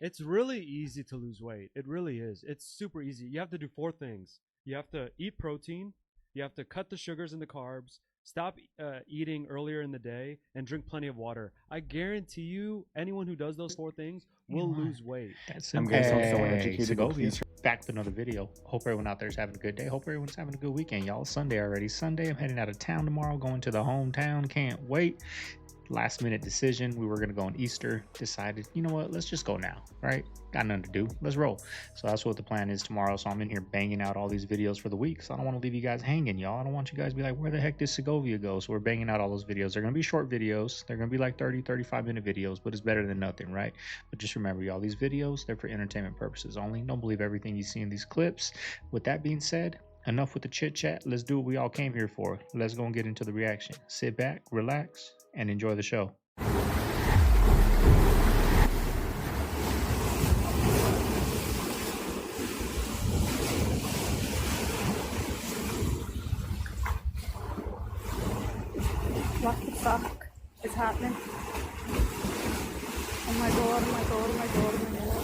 It's really easy to lose weight. It really is. It's super easy. You have to do 4 things. You have to eat protein. You have to cut the sugars and the carbs. Stop eating earlier in the day and drink plenty of water. I guarantee you, anyone who does those 4 things will lose weight. That's I'm simple. guessing someone Hey, educated, Segovia. please. Back with another video. Hope everyone out there is having a good day. Hope everyone's having a good weekend, y'all. Sunday already. Sunday, I'm heading out of town tomorrow, going to the hometown. Can't wait. Last minute decision. We were going to go on Easter. Decided, you know what? Let's just go now, right? Got nothing to do. Let's roll. So that's what the plan is tomorrow. So I'm in here banging out all these videos for the week. So I don't want to leave you guys hanging, y'all. I don't want you guys to be like, where the heck did Segovia go? So we're banging out all those videos. They're going to be short videos. They're going to be like 30, 35-minute videos, but it's better than nothing, right? But just remember, y'all, these videos, they're for entertainment purposes only. Don't believe everything you see in these clips. With that being said, enough with the chit chat. Let's do what we all came here for. Let's go and get into the reaction. Sit back, relax, and enjoy the show. What the fuck is happening? Oh my god, oh my god, oh my god, oh my god.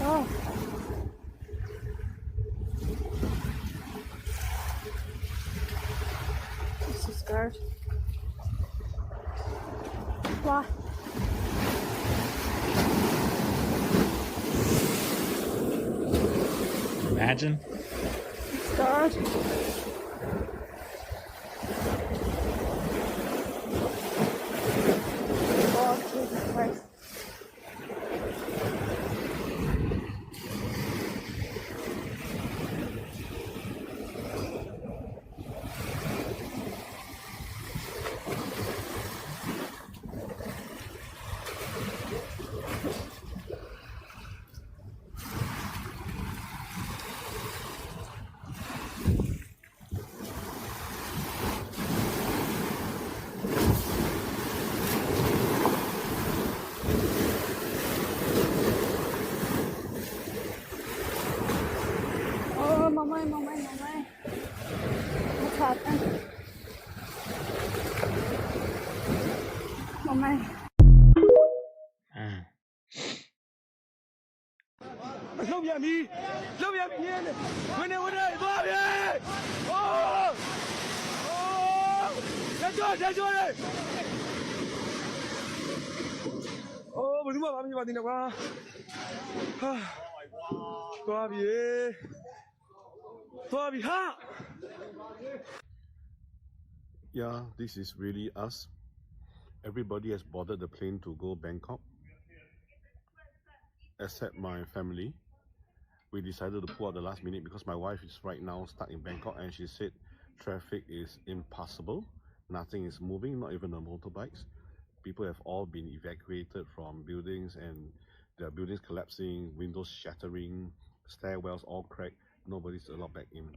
Oh. I'm so scared. What? Imagine. God. Oh, Jesus Christ. Oh, mama. What's happening? Mama. Yeah, this is really us. Everybody has boarded the plane to go Bangkok, except my family. We decided to pull out the last minute because my wife is right now stuck in Bangkok and she said traffic is impassable. Nothing is moving, not even the motorbikes. People have all been evacuated from buildings and there are buildings collapsing, windows shattering, stairwells all cracked. Nobody's allowed back in.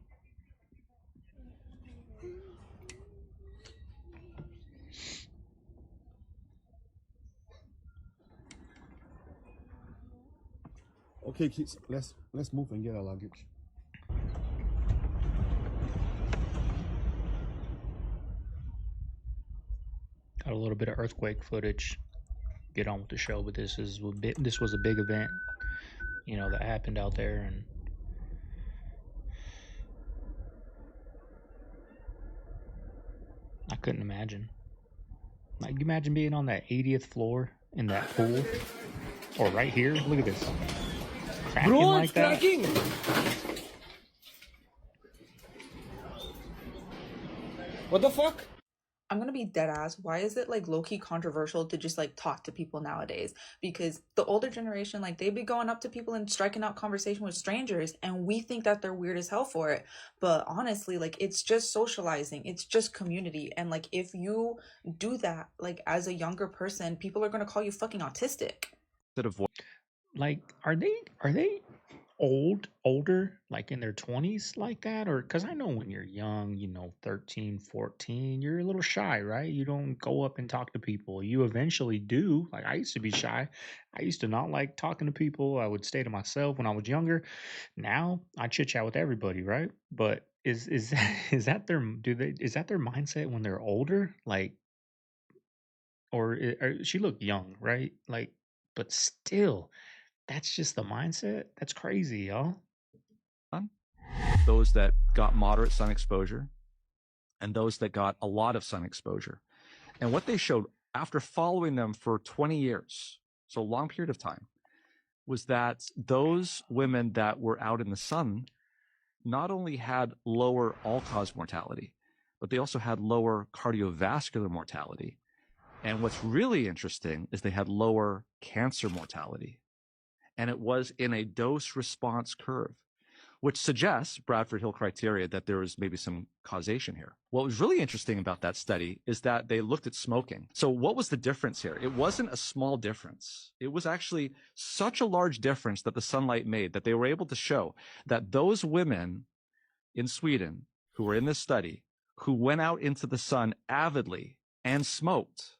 Okay, kids, let's move and get our luggage. Got a little bit of earthquake footage. Get on with the show, but this was a big event, you know, that happened out there, and I couldn't imagine. Like, imagine being on that 80th floor in that pool, or right here. Look at this, cracking like that. What the fuck? I'm gonna be dead ass. Why is it like low-key controversial to just like talk to people nowadays? Because the older generation, like, they be going up to people and striking out conversation with strangers, and we think that they're weird as hell for it. But honestly, like, it's just socializing, it's just community. And like, if you do that, like, as a younger person, people are gonna call you fucking autistic. Like, are they older, like in their 20s like that? Or because I know when you're young, you know, 13, 14, you're a little shy, right? You don't go up and talk to people. You eventually do. Like, I used to be shy. I used to not like talking to people. I would stay to myself when I was younger. Now I chit chat with everybody, right? But is is that their is that their mindset when they're older? Like, or she looked young, right? Like, but still, that's just the mindset. That's crazy, y'all. Those that got moderate sun exposure and those that got a lot of sun exposure. And what they showed after following them for 20 years, so a long period of time, was that those women that were out in the sun not only had lower all-cause mortality, but they also had lower cardiovascular mortality. And what's really interesting is they had lower cancer mortality. And it was in a dose-response curve, which suggests, Bradford Hill criteria, that there was maybe some causation here. What was really interesting about that study is that they looked at smoking. So what was the difference here? It wasn't a small difference. It was actually such a large difference that the sunlight made that they were able to show that those women in Sweden who were in this study, who went out into the sun avidly and smoked,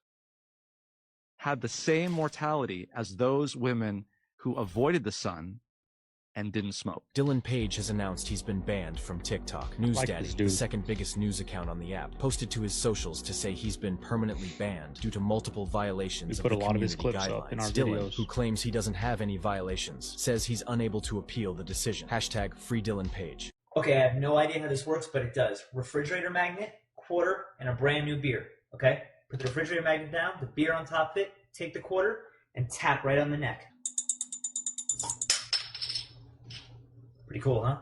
had the same mortality as those women who avoided the sun and didn't smoke. Dylan Page has announced he's been banned from TikTok. News Daddy, the second biggest news account on the app, posted to his socials to say he's been permanently banned due to multiple violations of the community guidelines. We put a lot of his clips up in our videos. Who claims he doesn't have any violations, says he's unable to appeal the decision. Hashtag free Dylan Page. Okay, I have no idea how this works, but it does. Refrigerator magnet, quarter, and a brand new beer. Okay? Put the refrigerator magnet down, the beer on top of it, take the quarter, and tap right on the neck. Pretty cool, huh?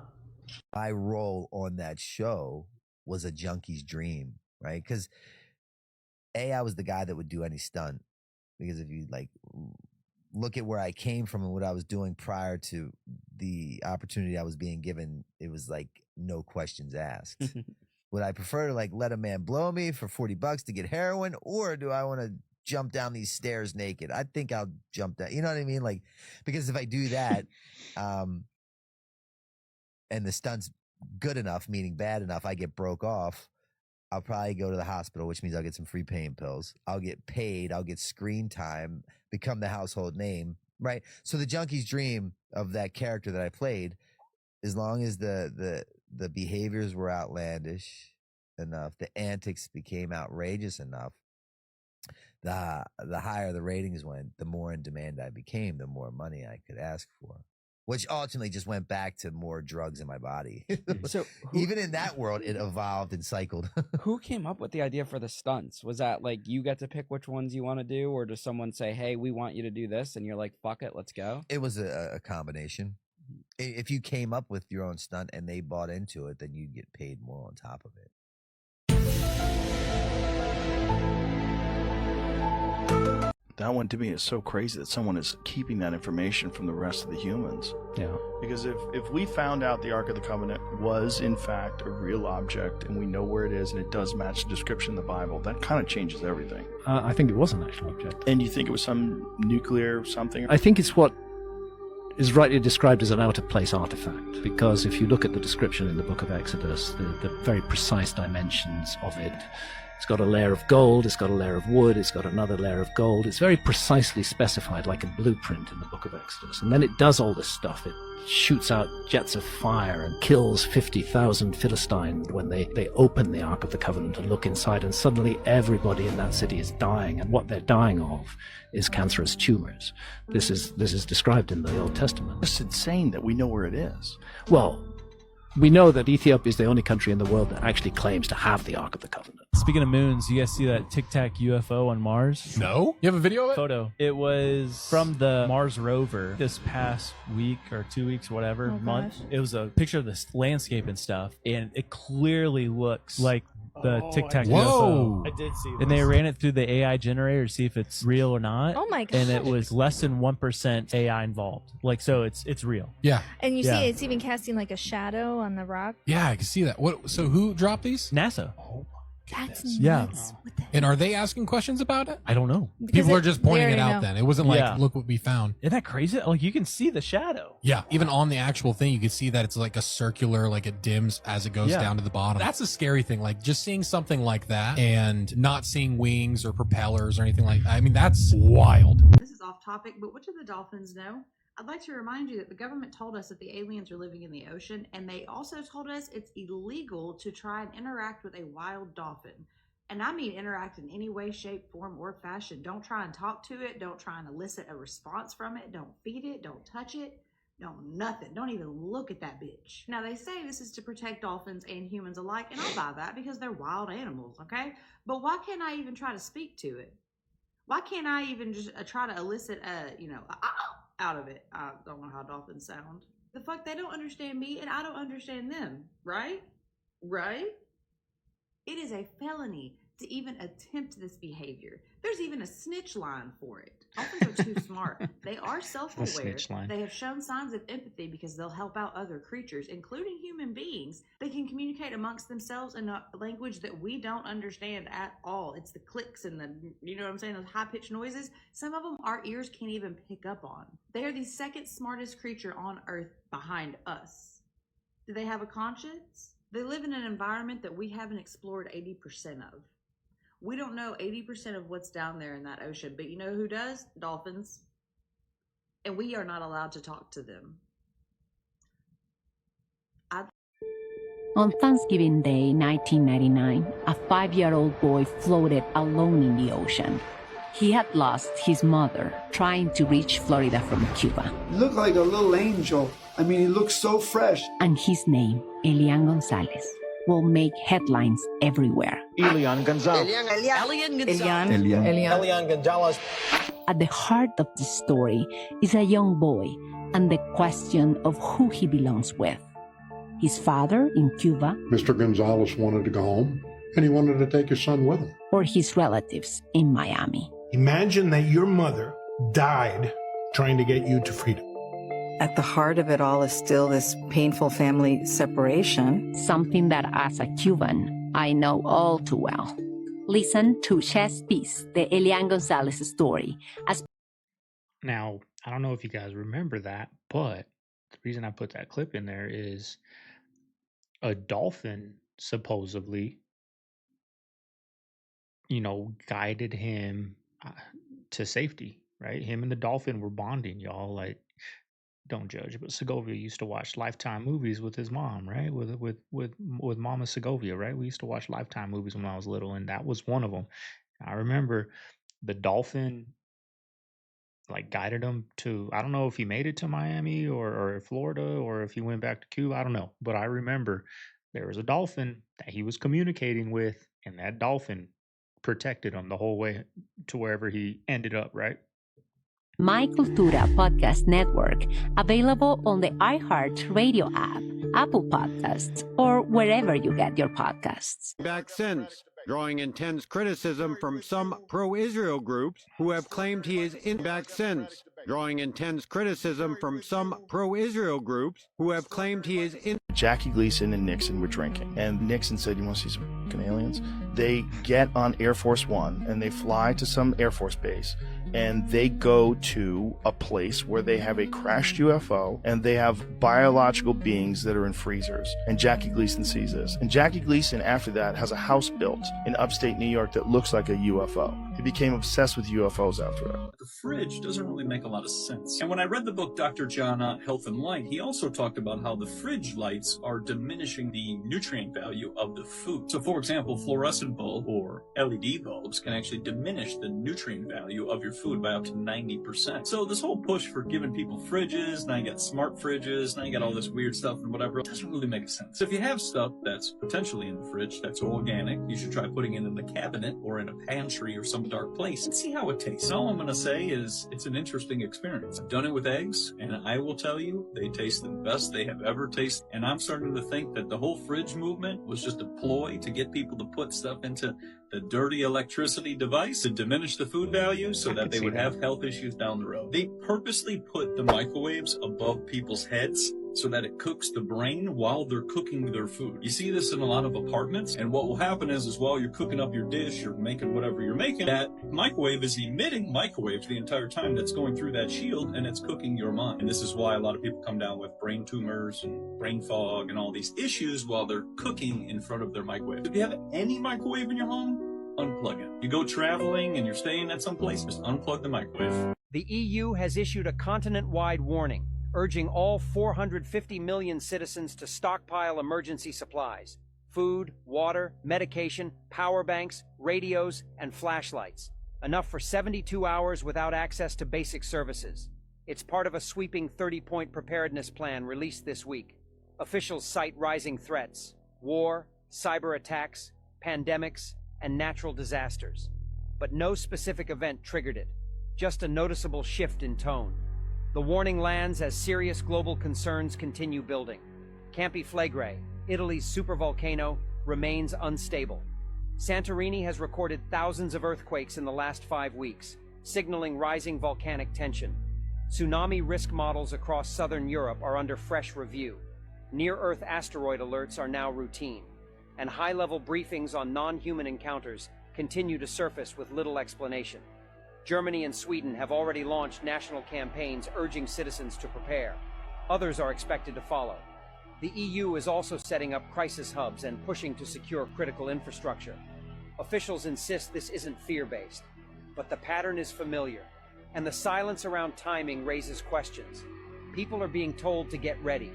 My role on that show was a junkie's dream, right? Because I was the guy that would do any stunt. Because if you like look at where I came from and what I was doing prior to the opportunity I was being given, it was like no questions asked. Would I prefer to like let a man blow me for $40 to get heroin, or do I want to jump down these stairs naked? I think I'll jump down. You know what I mean? Like, because if I do that, and the stunt's good enough, meaning bad enough, I get broke off, I'll probably go to the hospital, which means I'll get some free pain pills. I'll get paid. I'll get screen time, become the household name, right? So the junkie's dream of that character that I played, as long as the behaviors were outlandish enough, the antics became outrageous enough, the higher the ratings went, the more in demand I became, the more money I could ask for. Which ultimately just went back to more drugs in my body. So even in that world, it evolved and cycled. Who came up with the idea for the stunts? Was that like you get to pick which ones you want to do, or does someone say, hey, we want you to do this, and you're like, fuck it, let's go? It was a combination. If you came up with your own stunt and they bought into it, then you'd get paid more on top of it. That one to me is so crazy that someone is keeping that information from the rest of the humans. Yeah. Because if we found out the Ark of the Covenant was in fact a real object and we know where it is and it does match the description in the Bible, that kind of changes everything. I think it was an actual object. And you think it was some nuclear something? I think it's what is rightly described as an out-of-place artifact, because if you look at the description in the book of Exodus, the very precise dimensions of it, it's got a layer of gold, it's got a layer of wood, it's got another layer of gold. It's very precisely specified, like a blueprint in the book of Exodus. And then it does all this stuff. It shoots out jets of fire and kills 50,000 Philistines when they open the Ark of the Covenant and look inside, and suddenly everybody in that city is dying, and what they're dying of is cancerous tumors. This is described in the Old Testament. It's insane that we know where it is. Well, we know that Ethiopia is the only country in the world that actually claims to have the Ark of the Covenant. Speaking of moons, you guys see that Tic Tac UFO on Mars? No? You have a video of it? Photo. It was from the Mars rover this past week or 2 weeks, whatever, month. Gosh. It was a picture of the landscape and stuff, and it clearly looks like the Tic Tac Whoa. UFO. I did see this. And they ran it through the AI generator to see if it's real or not. Oh my god. And it was less than 1% AI involved. Like, so it's real. Yeah. And you see it's even casting like a shadow on the rock. Yeah, I can see that. What? So who dropped these? NASA. Oh, That's Yeah. nuts. What the and are they asking questions about it? I don't know. People are just pointing they it already out know. then. It wasn't like, Yeah. look what we found. Isn't that crazy? Like, you can see the shadow. Yeah, even on the actual thing, you can see that it's like a circular, like it dims as it goes Yeah. down to the bottom. That's a scary thing. Like just seeing something like that and not seeing wings or propellers or anything like that. I mean, that's wild. This is off topic, but what do the dolphins know I'd like to remind you that the government told us that the aliens are living in the ocean, and they also told us it's illegal to try and interact with a wild dolphin. And I mean interact in any way, shape, form, or fashion. Don't try and talk to it. Don't try and elicit a response from it. Don't feed it. Don't touch it. Don't nothing. Don't even look at that bitch. Now, they say this is to protect dolphins and humans alike, and I'll buy that because they're wild animals, okay? But why can't I even try to speak to it? Why can't I even just try to elicit out of it? I don't know how dolphins sound. The fuck, they don't understand me, and I don't understand them, right? Right? It is a felony to even attempt this behavior. There's even a snitch line for it. Dolphins are too smart. They are self-aware. They have shown signs of empathy because they'll help out other creatures, including human beings. They can communicate amongst themselves in a language that we don't understand at all. It's the clicks and the, you know what I'm saying, those high-pitched noises. Some of them our ears can't even pick up on. They are the second smartest creature on Earth behind us. Do they have a conscience? They live in an environment that we haven't explored 80% of. We don't know 80% of what's down there in that ocean, but you know who does? Dolphins. And we are not allowed to talk to them. On Thanksgiving Day 1999, a 5-year-old boy floated alone in the ocean. He had lost his mother trying to reach Florida from Cuba. He looked like a little angel. I mean, he looked so fresh. And his name, Eli&aacute Gonzalez, will make headlines everywhere. Eli&aacute Gonzalez. Eli&aacute Gonzalez. At the heart of the story is a young boy and the question of who he belongs with. His father in Cuba. Mr. Gonzalez wanted to go home, and he wanted to take his son with him. Or his relatives in Miami. Imagine that your mother died trying to get you to freedom. At the heart of it all is still this painful family separation. Something that as a Cuban, I know all too well. Listen to Chess Piece, the Eli&aacute Gonzalez story. Now, I don't know if you guys remember that, but the reason I put that clip in there is a dolphin supposedly, guided him to safety, right? Him and the dolphin were bonding, y'all. Like, don't judge, but Segovia used to watch Lifetime movies with his mom, right? With Mama Segovia, right? We used to watch Lifetime movies when I was little, and that was one of them. I remember the dolphin guided him to, I don't know if he made it to Miami or Florida or if he went back to Cuba, I don't know. But I remember there was a dolphin that he was communicating with, and that dolphin protected him the whole way to wherever he ended up, right? My Cultura Podcast Network, available on the iHeartRadio app, Apple Podcasts, or wherever you get your podcasts. Back since, drawing intense criticism from some pro-Israel groups who have claimed he is in back since. Drawing intense criticism from some pro-Israel groups who have claimed he is in. Jackie Gleason and Nixon were drinking, and Nixon said, "You want to see some fucking aliens?" They get on Air Force One and they fly to some Air Force base, and they go to a place where they have a crashed UFO and they have biological beings that are in freezers. And Jackie Gleason sees this. And Jackie Gleason, after that, has a house built in upstate New York that looks like a UFO. He became obsessed with UFOs after that. The fridge doesn't really make a lot of sense. And when I read the book Dr. John Health and Light, he also talked about how the fridge lights are diminishing the nutrient value of the food. So for example, fluorescent bulb or LED bulbs can actually diminish the nutrient value of your food by up to 90%. So this whole push for giving people fridges, now you got smart fridges, now you got all this weird stuff and whatever, it doesn't really make sense. So if you have stuff that's potentially in the fridge that's organic, you should try putting it in the cabinet or in a pantry or some dark place and see how it tastes. And all I'm going to say is it's an interesting experience. I've done it with eggs, and I will tell you, they taste the best they have ever tasted. And I'm starting to think that the whole fridge movement was just a ploy to get people to put stuff into the dirty electricity device to diminish the food value so that they would have health issues down the road. They purposely put the microwaves above people's heads so that it cooks the brain while they're cooking their food. You see this in a lot of apartments, and what will happen is while you're cooking up your dish, you're making whatever you're making, that microwave is emitting microwaves the entire time that's going through that shield, and it's cooking your mind. And this is why a lot of people come down with brain tumors and brain fog and all these issues while they're cooking in front of their microwave. If you have any microwave in your home, unplug it. You go traveling and you're staying at some place, just unplug the microwave. The EU has issued a continent-wide warning, urging all 450 million citizens to stockpile emergency supplies: food, water, medication, power banks, radios, and flashlights. Enough for 72 hours without access to basic services. It's part of a sweeping 30-point preparedness plan released this week. Officials cite rising threats: war, cyber attacks, pandemics, and natural disasters. But no specific event triggered it, just a noticeable shift in tone. The warning lands as serious global concerns continue building. Campi Flegrei, Italy's supervolcano, remains unstable. Santorini has recorded thousands of earthquakes in the last 5 weeks, signaling rising volcanic tension. Tsunami risk models across southern Europe are under fresh review. Near-Earth asteroid alerts are now routine, and high-level briefings on non-human encounters continue to surface with little explanation. Germany and Sweden have already launched national campaigns urging citizens to prepare. Others are expected to follow. The EU is also setting up crisis hubs and pushing to secure critical infrastructure. Officials insist this isn't fear-based, but the pattern is familiar, and the silence around timing raises questions. People are being told to get ready.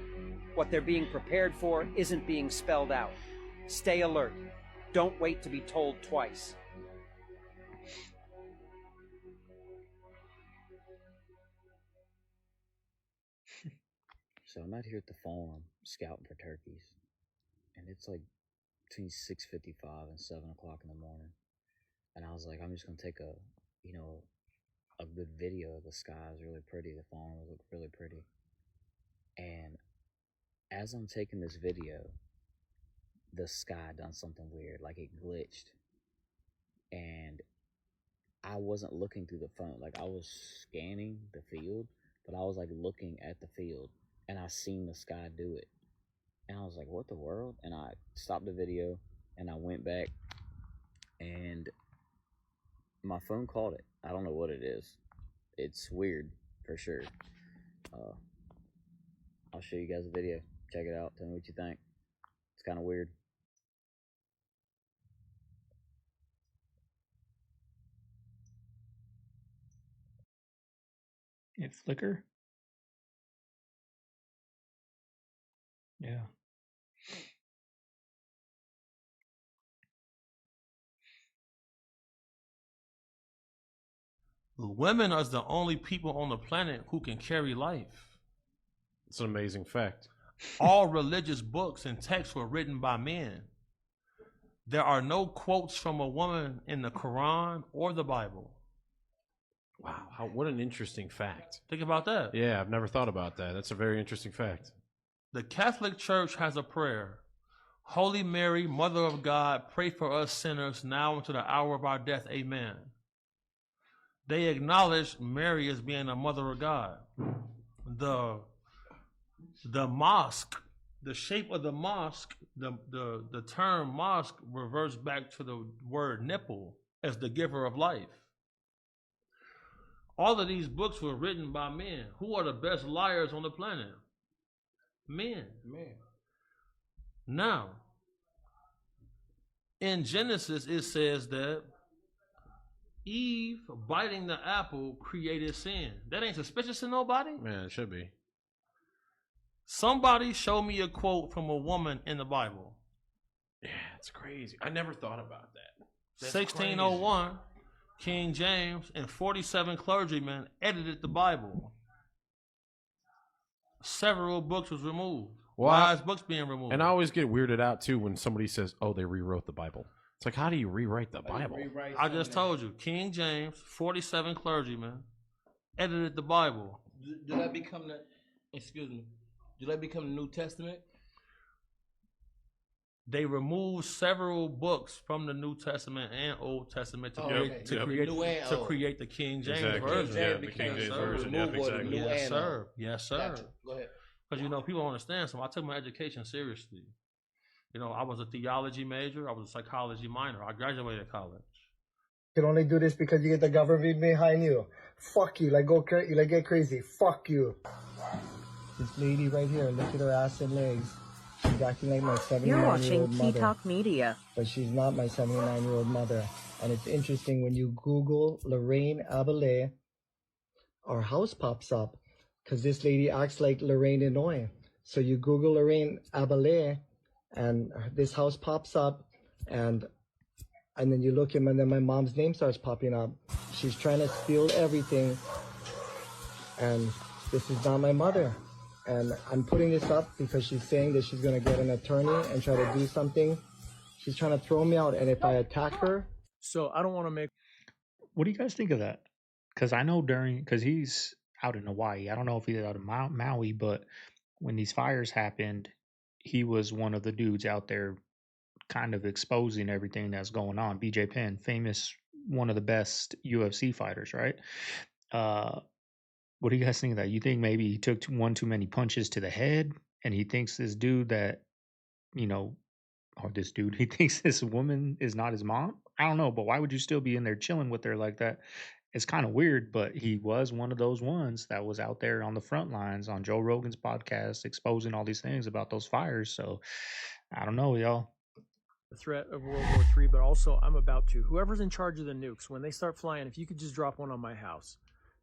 What they're being prepared for isn't being spelled out. Stay alert. Don't wait to be told twice. So I'm out here at the farm scouting for turkeys, and it's like between 6:55 and 7 o'clock in the morning. And I was like, I'm just gonna take a good video of the sky. Is really pretty. The farm looked really pretty. And as I'm taking this video, the sky done something weird, like it glitched. And I wasn't looking through the phone, like I was scanning the field, but I was like looking at the field, and I seen the sky do it. And I was like, what the world? And I stopped the video, and I went back, and my phone caught it. I don't know what it is. It's weird, for sure. I'll show you guys a video. Check it out. Tell me what you think. It's kind of weird. It flicker? Yeah. Women are the only people on the planet who can carry life. It's an amazing fact. All religious books and texts were written by men. There are no quotes from a woman in the Quran or the Bible. Wow, what an interesting fact. Think about that. Yeah, I've never thought about that. That's a very interesting fact. The Catholic Church has a prayer. Holy Mary, Mother of God, pray for us sinners now and to the hour of our death. Amen. They acknowledge Mary as being a mother of God. The mosque, the shape of the mosque, the term mosque reverts back to the word nipple as the giver of life. All of these books were written by men. Who are the best liars on the planet? Men. Now, in Genesis, it says that Eve biting the apple created sin. That ain't suspicious to nobody? Man, it should be. Somebody show me a quote from a woman in the Bible. Yeah, it's crazy. I never thought about that. That's 1601, crazy. King James and 47 clergymen edited the Bible. Several books was removed. Why is books being removed? And I always get weirded out too when somebody says, oh, they rewrote the Bible. It's like, how do you rewrite the Bible? I just told you, King James, 47 clergymen edited the Bible. Did that become the, excuse me, did that become the New Testament? They removed several books from the New Testament and Old Testament to create the King James version. Yeah, the King James version. Yep, exactly. Yes, sir. Yes, sir. Gotcha. Go ahead. Because, you know, people don't understand. So I took my education seriously. You know, I was a theology major. I was a psychology minor. I graduated college. You can only do this because you get the government behind you. Fuck you. Like get crazy. Fuck you. This lady right here, look at her ass and legs. She's acting like my 79-year-old mother. You're watching Key Talk Media. But she's not my 79-year-old mother. And it's interesting when you Google Lorraine Abele, our house pops up because this lady acts like Lorraine Inouye. So you Google Lorraine Abele, and this house pops up, and then you look him, and then my mom's name starts popping up. She's trying to steal everything, and this is not my mother. And I'm putting this up because she's saying that she's gonna get an attorney and try to do something. She's trying to throw me out, and if I attack her. So I don't want to make. What do you guys think of that? Because I know because he's out in Hawaii. I don't know if he's out in Maui, but when these fires happened, he was one of the dudes out there kind of exposing everything that's going on. BJ Penn, famous, one of the best UFC fighters, right? What do you guys think of that? You think maybe he took one too many punches to the head, and he thinks this dude that, or this dude, he thinks this woman is not his mom? I don't know, but why would you still be in there chilling with her like that? It's kind of weird, but he was one of those ones that was out there on the front lines on Joe Rogan's podcast exposing all these things about those fires. So I don't know, y'all. The threat of World War III, but also I'm about to. Whoever's in charge of the nukes, when they start flying, if you could just drop one on my house,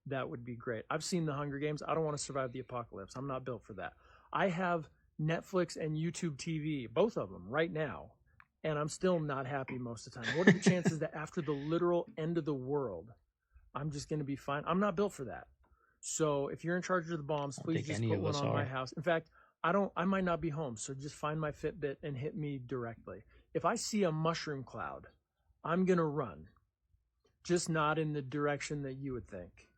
that would be great. I've seen the Hunger Games. I don't want to survive the apocalypse. I'm not built for that. I have Netflix and YouTube TV, both of them, right now, and I'm still not happy most of the time. What are the chances that after the literal end of the world, I'm just going to be fine? I'm not built for that. So if you're in charge of the bombs, please just put one on my house. In fact, I might not be home, so just find my Fitbit and hit me directly. If I see a mushroom cloud, I'm going to run, just not in the direction that you would think.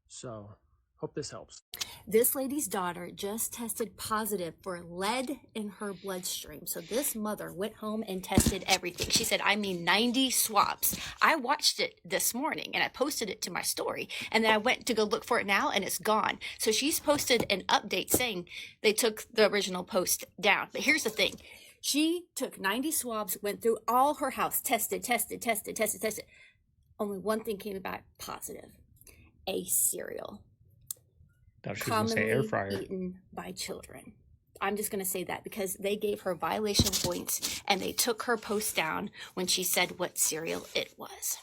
So, hope this helps. This lady's daughter just tested positive for lead in her bloodstream. So this mother went home and tested everything. She said, 90 swabs. I watched it this morning and I posted it to my story. And then I went to go look for it now and it's gone. So she's posted an update saying they took the original post down. But here's the thing. She took 90 swabs, went through all her house, tested. Only one thing came back positive. A cereal commonly air fryer eaten by children. I'm just going to say that because they gave her violation points and they took her post down when she said what cereal it was.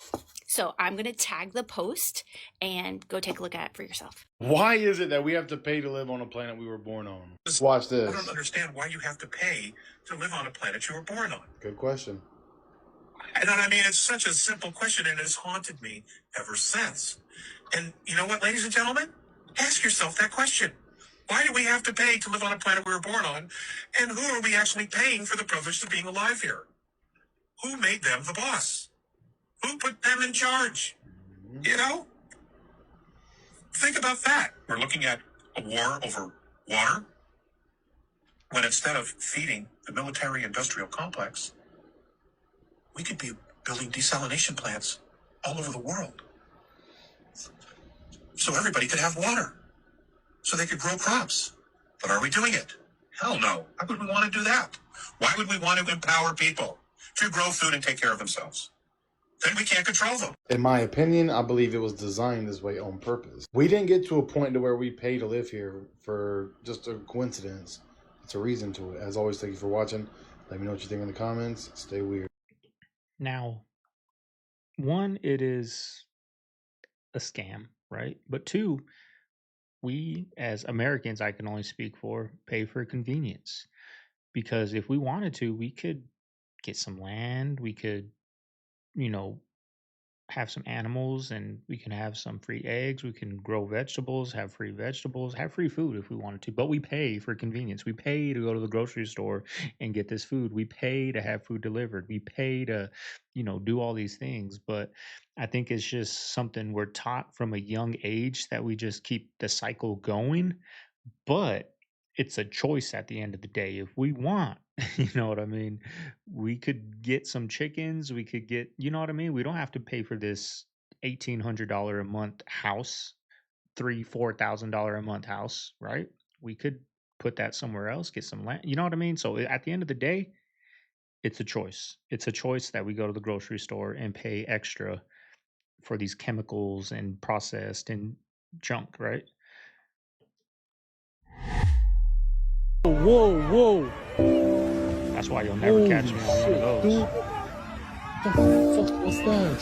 So I'm going to tag the post and go take a look at it for yourself. Why is it that we have to pay to live on a planet we were born on? Watch this. I don't understand why you have to pay to live on a planet you were born on. Good question. And I mean, it's such a simple question, and it's haunted me ever since. And you know what, ladies and gentlemen? Ask yourself that question. Why do we have to pay to live on a planet we were born on? And who are we actually paying for the privilege of being alive here? Who made them the boss? Who put them in charge? You know? Think about that. We're looking at a war over water, when instead of feeding the military-industrial complex, we could be building desalination plants all over the world. So everybody could have water. So they could grow crops. But are we doing it? Hell no. Why would we want to do that? Why would we want to empower people to grow food and take care of themselves? Then we can't control them. In my opinion, I believe it was designed this way on purpose. We didn't get to a point to where we pay to live here for just a coincidence. It's a reason to it. As always, thank you for watching. Let me know what you think in the comments. Stay weird. Now, one, it is a scam, right? But two, we as Americans, I can only speak for, pay for convenience. Because if we wanted to, we could get some land, we could, have some animals, and we can have some free eggs, we can grow vegetables, have free food if we wanted to. But we pay for convenience. We pay to go to the grocery store and get this food. We pay to have food delivered. We pay to, do all these things. But I think it's just something we're taught from a young age that we just keep the cycle going. But it's a choice at the end of the day. If we want, you know what I mean? We could get some chickens. We could get, you know what I mean? We don't have to pay for this $1,800 a month house, $4,000 a month house, right? We could put that somewhere else, get some land. You know what I mean? So at the end of the day, it's a choice. It's a choice that we go to the grocery store and pay extra for these chemicals and processed and junk, right? Whoa. That's why you'll never catch me on one of those. Dude. What the fuck was that?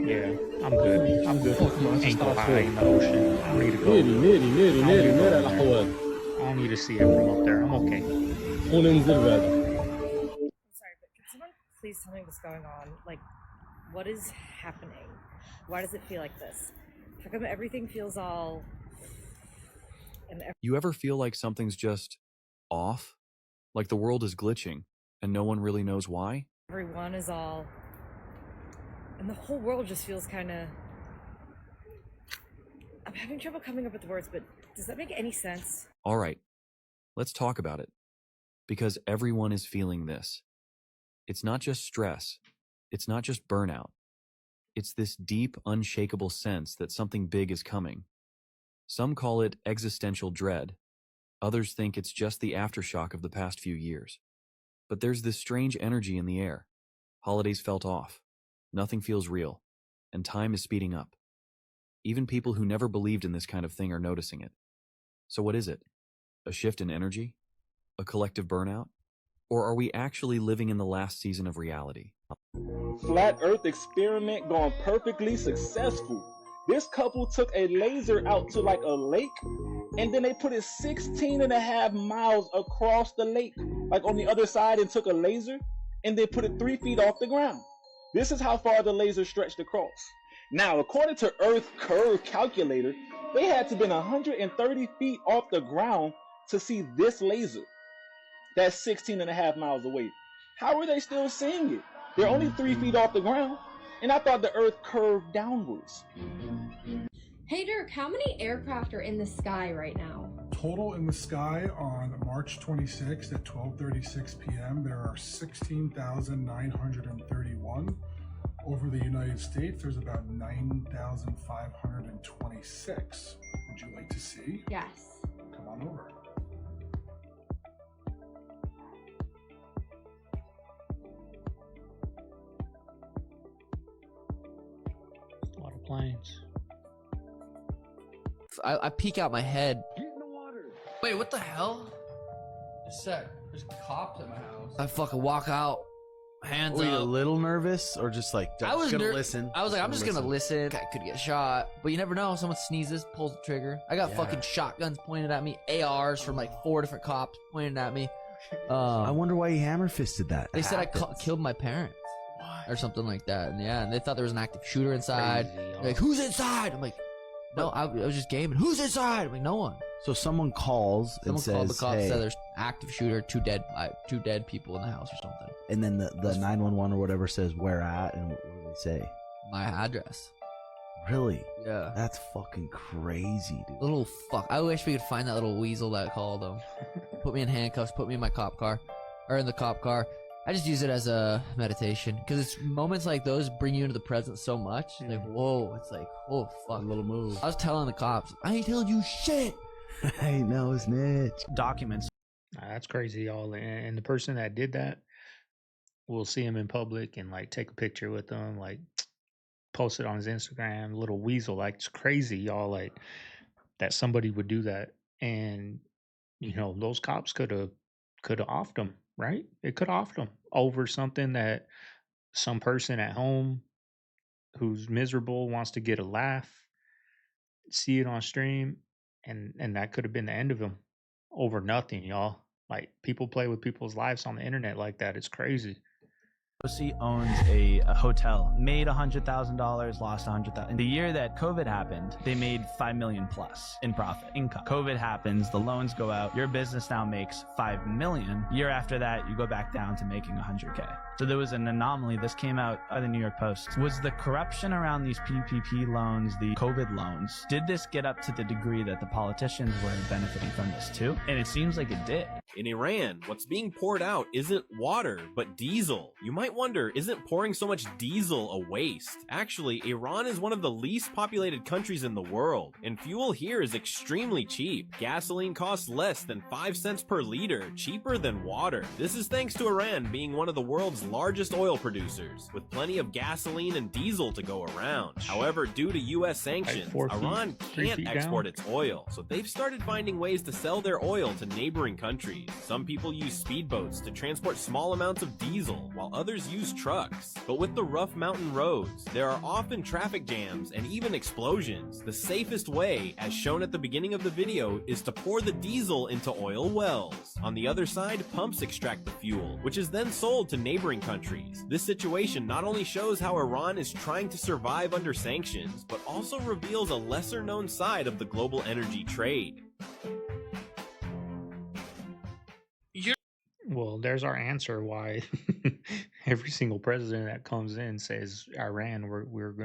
Yeah, I'm good. I'm good. Ankle high in the ocean. I don't need to go. I don't need to see it from up there. I'm okay. I'm sorry, but could someone please tell me what's going on? Like, what is happening? Why does it feel like this? How come everything feels all... You ever feel like something's just off? Like the world is glitching and no one really knows why? Everyone is all... And the whole world just feels kind of... I'm having trouble coming up with words, but does that make any sense? All right, let's talk about it. Because everyone is feeling this. It's not just stress. It's not just burnout. It's this deep, unshakable sense that something big is coming. Some call it existential dread. Others think it's just the aftershock of the past few years. But there's this strange energy in the air. Holidays felt off. Nothing feels real. And time is speeding up. Even people who never believed in this kind of thing are noticing it. So what is it? A shift in energy? A collective burnout? Or are we actually living in the last season of reality? Flat Earth experiment gone perfectly successful. This couple took a laser out to like a lake, and then they put it 16.5 miles across the lake, like on the other side, and took a laser, and they put it 3 feet off the ground. This is how far the laser stretched across. Now, according to Earth Curve Calculator, they had to been 130 feet off the ground to see this laser. That's 16.5 miles away. How are they still seeing it? They're only 3 feet off the ground, and I thought the Earth curved downwards. Hey Dirk, how many aircraft are in the sky right now? Total in the sky on March 26th at 12:36 p.m. there are 16,931. Over the United States, there's about 9,526. Would you like to see? Yes. Come on over. A lot of planes. I peek out my head. Wait, what the hell? A sec. There's cops at my house. I fucking walk out, hands Were you a up. little nervous or just like I was gonna listen? I was like, I'm just gonna listen. I could get shot, but you never know. Someone sneezes, pulls the trigger. I got fucking shotguns pointed at me, ARs from like 4 different cops pointed at me. I wonder why he hammer fisted that. They said I killed my parents. Or something like that. And yeah, and they thought there was an active shooter inside. They're like, who's inside? I'm like, no, I was just gaming. Who's inside? I'm like, no one. So someone calls and says, called the cops, hey. said there's active shooter, two dead people in the house or something. And then the 911 or whatever says where at, and what do they say? My address. Really? Yeah. That's fucking crazy, dude. Little fuck. I wish we could find that little weasel that called them. Put me in handcuffs, put me in my cop car, or in the cop car. I just use it as a meditation because it's moments like those bring you into the present so much. Like, whoa, it's like, oh fuck, a little move. I was telling the cops, I ain't telling you shit. I ain't no snitch. Documents. That's crazy, y'all. And the person that did that, we'll see him in public and like take a picture with them, like post it on his Instagram. Little weasel, like it's crazy, y'all. Like that somebody would do that, and you know those cops could have offed him. Right? It could have offed them over something that some person at home who's miserable wants to get a laugh, see it on stream, and that could have been the end of him over nothing, y'all. Like people play with people's lives on the internet like that. It's crazy. Lucy owns a hotel, made $100,000, lost $100,000. The year that COVID happened, they made $5 million plus in profit, income. COVID happens, the loans go out, your business now makes $5 million. Year after that, you go back down to making $100K. So there was an anomaly. This came out of the New York Post. Was the corruption around these PPP loans, the COVID loans, did this get up to the degree that the politicians were benefiting from this too? And it seems like it did. In Iran, what's being poured out isn't water, but diesel. You might wonder, isn't pouring so much diesel a waste? Actually, Iran is one of the least populated countries in the world, and fuel here is extremely cheap. Gasoline costs less than 5 cents per liter, cheaper than water. This is thanks to Iran being one of the world's largest oil producers, with plenty of gasoline and diesel to go around. However, due to US sanctions, Iran can't export its oil, so they've started finding ways to sell their oil to neighboring countries. Some people use speedboats to transport small amounts of diesel, while others use trucks. But with the rough mountain roads, there are often traffic jams and even explosions. The safest way, as shown at the beginning of the video, is to pour the diesel into oil wells. On the other side, pumps extract the fuel, which is then sold to neighboring countries. This situation not only shows how Iran is trying to survive under sanctions, but also reveals a lesser-known side of the global energy trade. Well, there's our answer why every single president that comes in says Iran,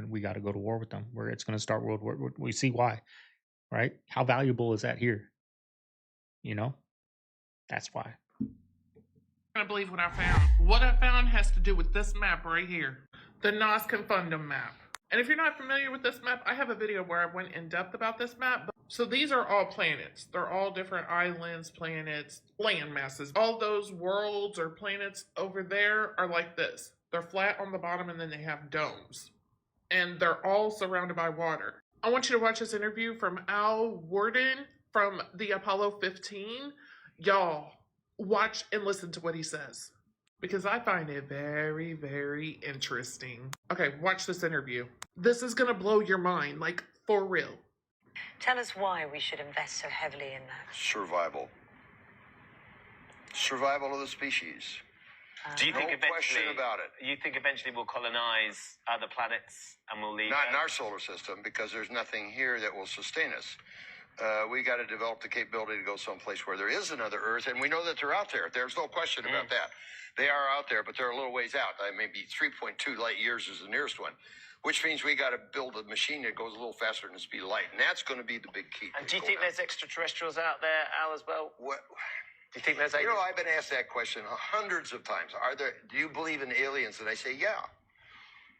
we got to go to war with them. It's going to start World War. We see why, right? How valuable is that here? You know, that's why. I believe what I found. What I found has to do with this map right here, the Nos Confundum map. And if you're not familiar with this map, I have a video where I went in depth about this map. So these are all planets. They're all different islands, planets, land masses. All those worlds or planets over there are like this. They're flat on the bottom and then they have domes. And they're all surrounded by water. I want you to watch this interview from Al Worden from the Apollo 15. Y'all, watch and listen to what he says, because I find it very, very interesting. Okay, watch this interview. This is gonna blow your mind, like, for real. Tell us why we should invest so heavily in that. Survival. Survival of the species. Do you no question about it. You think eventually we'll colonize other planets and we'll leave? Not in our solar system, because there's nothing here that will sustain us. We got to develop the capability to go someplace where there is another Earth, and we know that they're out there. There's no question about that. They are out there, but they're a little ways out. Maybe 3.2 light years is the nearest one, which means we got to build a machine that goes a little faster than the speed of light, and that's going to be the big key. And do you think there's extraterrestrials out there, Al, as well? What? Do you think there's? You know, I've been asked that question hundreds of times. Do you believe in aliens? And I say, yeah.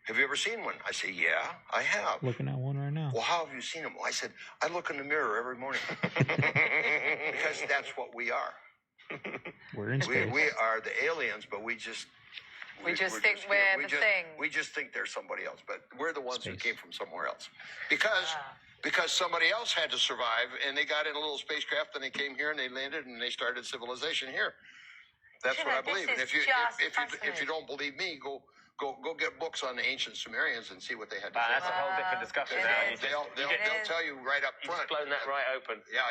Have you ever seen one? I say, yeah, I have. Looking at one right now. Well, how have you seen them? Well, I said, I look in the mirror every morning. Because that's what we are. We're in space. We are the aliens, but we just think we're the thing. We just think they're somebody else, but we're the ones who came from somewhere else. Because somebody else had to survive, and they got in a little spacecraft, and they came here, and they landed, and they started civilization here. That's what I believe. And if you don't believe me, go get books on the ancient Sumerians and see what they had to say. That's a whole different discussion. They'll tell you right up front. You've blown that right open. Yeah.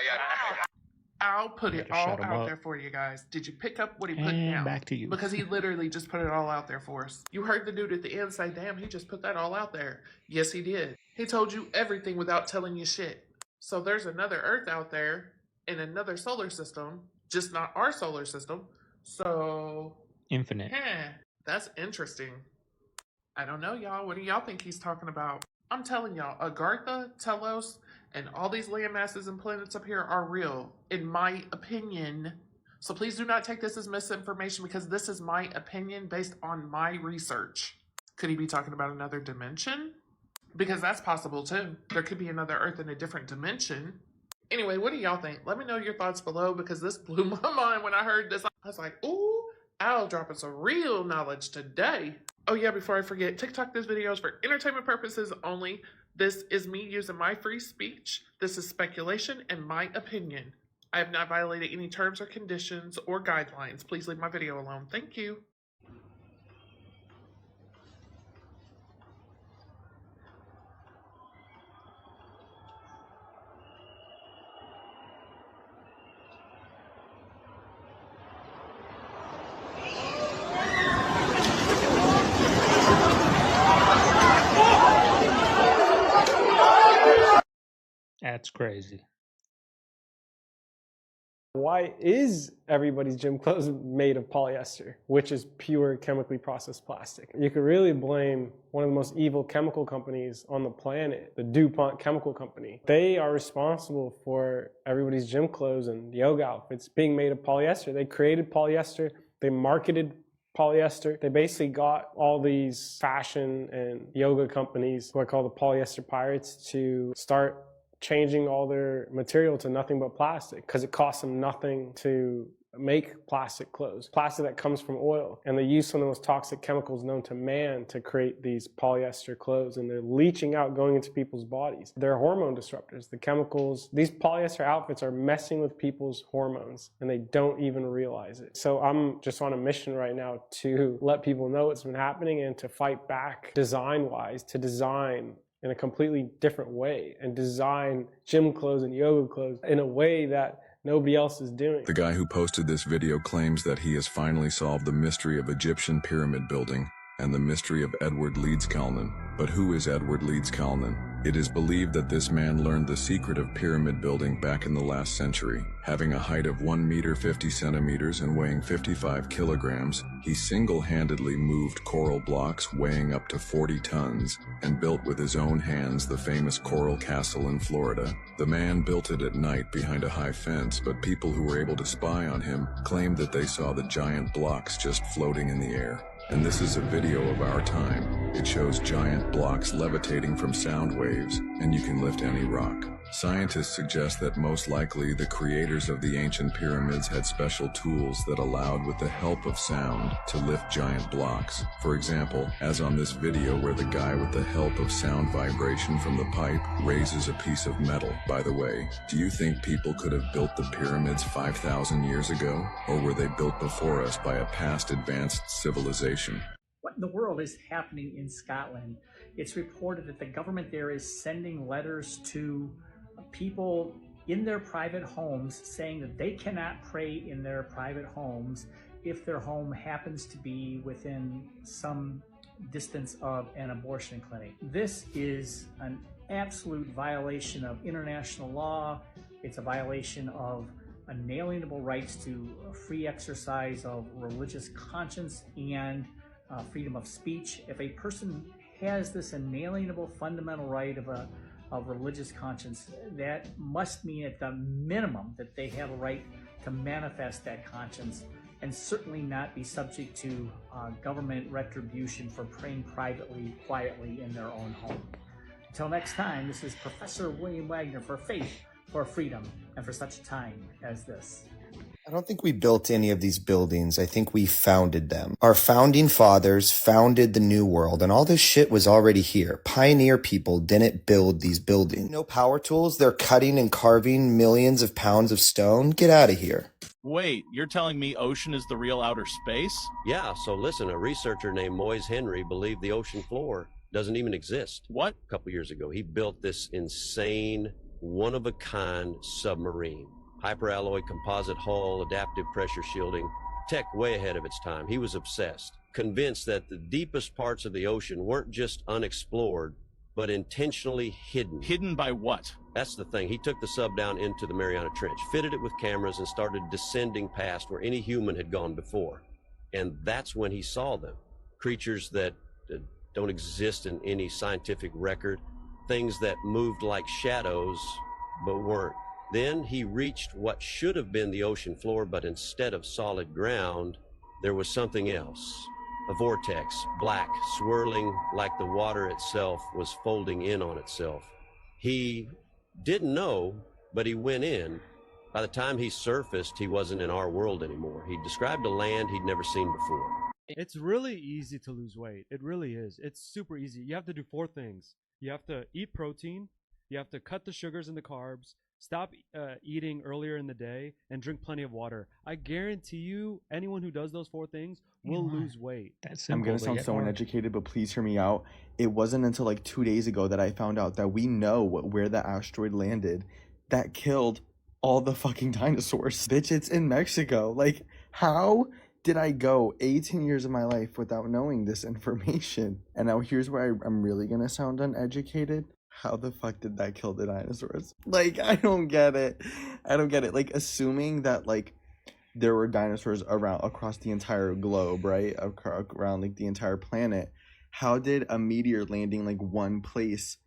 I'll put it all out there for you guys. Did you pick up what he put down? Back to you. Because he literally just put it all out there for us. You heard the dude at the end say, damn, he just put that all out there. Yes, he did. He told you everything without telling you shit. So there's another Earth out there in another solar system, just not our solar system. So... Infinite. That's interesting. I don't know, y'all. What do y'all think he's talking about? I'm telling y'all, Agartha, Telos, and all these land masses and planets up here are real, in my opinion. So please do not take this as misinformation, because this is my opinion based on my research. Could he be talking about another dimension? Because that's possible too. There could be another Earth in a different dimension. Anyway, what do y'all think? Let me know your thoughts below, because this blew my mind when I heard this. I was like, ooh, Al dropping some real knowledge today. Oh yeah, before I forget, TikTok this video is for entertainment purposes only. This is me using my free speech. This is speculation and my opinion. I have not violated any terms or conditions or guidelines. Please leave my video alone. Thank you. That's crazy. Why is everybody's gym clothes made of polyester, which is pure chemically processed plastic? You could really blame one of the most evil chemical companies on the planet, the DuPont chemical company. They are responsible for everybody's gym clothes and yoga outfits being made of polyester. They created polyester, they marketed polyester. They basically got all these fashion and yoga companies, who are called the polyester pirates, to start changing all their material to nothing but plastic, because it costs them nothing to make plastic clothes, plastic that comes from oil. And they use some of the most toxic chemicals known to man to create these polyester clothes, and they're leaching out, going into people's bodies. They're hormone disruptors. The chemicals, these polyester outfits are messing with people's hormones, and they don't even realize it. So I'm just on a mission right now to let people know what's been happening and to fight back design-wise, to design in a completely different way and design gym clothes and yoga clothes in a way that nobody else is doing. The guy who posted this video claims that he has finally solved the mystery of Egyptian pyramid building and the mystery of Edward Leeds Calnan. But who is Edward Leeds Calnan? It is believed that this man learned the secret of pyramid building back in the last century. Having a height of 1 meter 50 centimeters and weighing 55 kilograms, he single-handedly moved coral blocks weighing up to 40 tons and built with his own hands the famous Coral Castle in Florida. The man built it at night behind a high fence, but people who were able to spy on him claimed that they saw the giant blocks just floating in the air. And this is a video of our time. It shows giant blocks levitating from sound waves, and you can lift any rock. Scientists suggest that most likely the creators of the ancient pyramids had special tools that allowed, with the help of sound, to lift giant blocks. For example, as on this video where the guy with the help of sound vibration from the pipe raises a piece of metal. By the way, do you think people could have built the pyramids 5,000 years ago? Or were they built before us by a past advanced civilization? What in the world is happening in Scotland? It's reported that the government there is sending letters to people in their private homes saying that they cannot pray in their private homes if their home happens to be within some distance of an abortion clinic. This is an absolute violation of international law. It's a violation of unalienable rights to free exercise of religious conscience and freedom of speech. If a person has this inalienable fundamental right of religious conscience, that must mean at the minimum that they have a right to manifest that conscience and certainly not be subject to government retribution for praying privately, quietly in their own home. Until next time, this is Professor William Wagner for Faith, for Freedom, and for such a time as this. I don't think we built any of these buildings. I think we founded them. Our founding fathers founded the New World, and all this shit was already here. Pioneer people didn't build these buildings. No power tools. They're cutting and carving millions of pounds of stone. Get out of here. Wait, you're telling me ocean is the real outer space? Yeah, so listen, a researcher named Moise Henry believed the ocean floor doesn't even exist. What? A couple years ago, he built this insane, one-of-a-kind submarine. Hyperalloy composite hull, adaptive pressure shielding, tech way ahead of its time. He was obsessed, convinced that the deepest parts of the ocean weren't just unexplored, but intentionally hidden. Hidden by what? That's the thing. He took the sub down into the Mariana Trench, fitted it with cameras, and started descending past where any human had gone before. And that's when he saw them. Creatures that don't exist in any scientific record, things that moved like shadows, but weren't. Then he reached what should have been the ocean floor, but instead of solid ground, there was something else. A vortex, black, swirling like the water itself was folding in on itself. He didn't know, but he went in. By the time he surfaced, he wasn't in our world anymore. He described a land he'd never seen before. It's really easy to lose weight. It really is. It's super easy. You have to do 4 things. You have to eat protein. You have to cut the sugars and the carbs. Stop eating earlier in the day and drink plenty of water. I guarantee you, anyone who does those 4 things will lose weight. That's I'm going to sound so uneducated, but please hear me out. It wasn't until like 2 days ago that I found out that we know where the asteroid landed that killed all the fucking dinosaurs. Bitch, it's in Mexico. Like, how did I go 18 years of my life without knowing this information? And now here's where I'm really going to sound uneducated. How the fuck did that kill the dinosaurs? Like, I don't get it. Like, assuming that, like, there were dinosaurs around across the entire globe, right? Around, like, the entire planet. How did a meteor landing, like, one place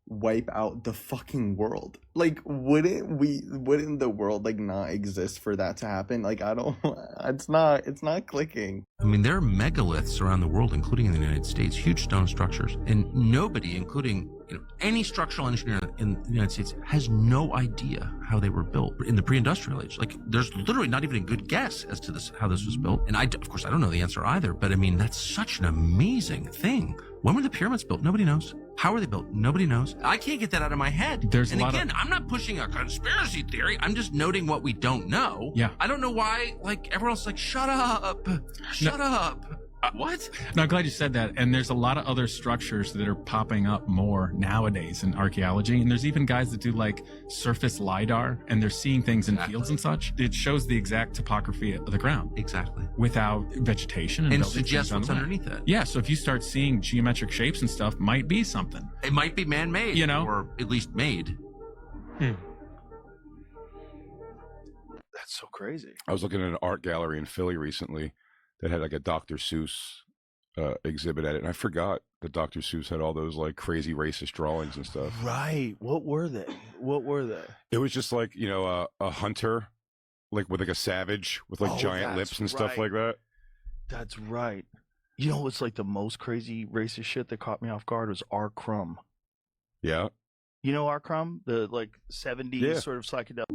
wipe out the fucking world? Like, wouldn't the world, like, not exist for that to happen? Like, it's not clicking. I mean, there are megaliths around the world, including in the United States, huge stone structures. And nobody, including any structural engineer in the United States has no idea how they were built in the pre-industrial age. Like, there's literally not even a good guess as to how this was built. And of course, I don't know the answer either, but I mean, that's such an amazing thing. When were the pyramids built? Nobody knows. How were they built? Nobody knows. I can't get that out of my head. I'm not pushing a conspiracy theory. I'm just noting what we don't know. Yeah. I don't know why, everyone else is like, shut up. Shut up. What? No, I'm glad you said that. And there's a lot of other structures that are popping up more nowadays in archaeology. And there's even guys that do surface LiDAR, and they're seeing things in fields and such. It shows the exact topography of the ground. Exactly. Without vegetation. And suggests what's underneath it. Yeah, so if you start seeing geometric shapes and stuff, might be something. It might be man-made. Or at least made. Hmm. That's so crazy. I was looking at an art gallery in Philly recently that had a Dr. Seuss exhibit at it, and I forgot that Dr. Seuss had all those crazy racist drawings and stuff. Right. What were they? It was just a hunter, with a savage with giant lips and stuff like that. That's right. You know what's the most crazy racist shit that caught me off guard was R. Crumb. Yeah. You know R. Crumb? The 70s sort of psychedelic.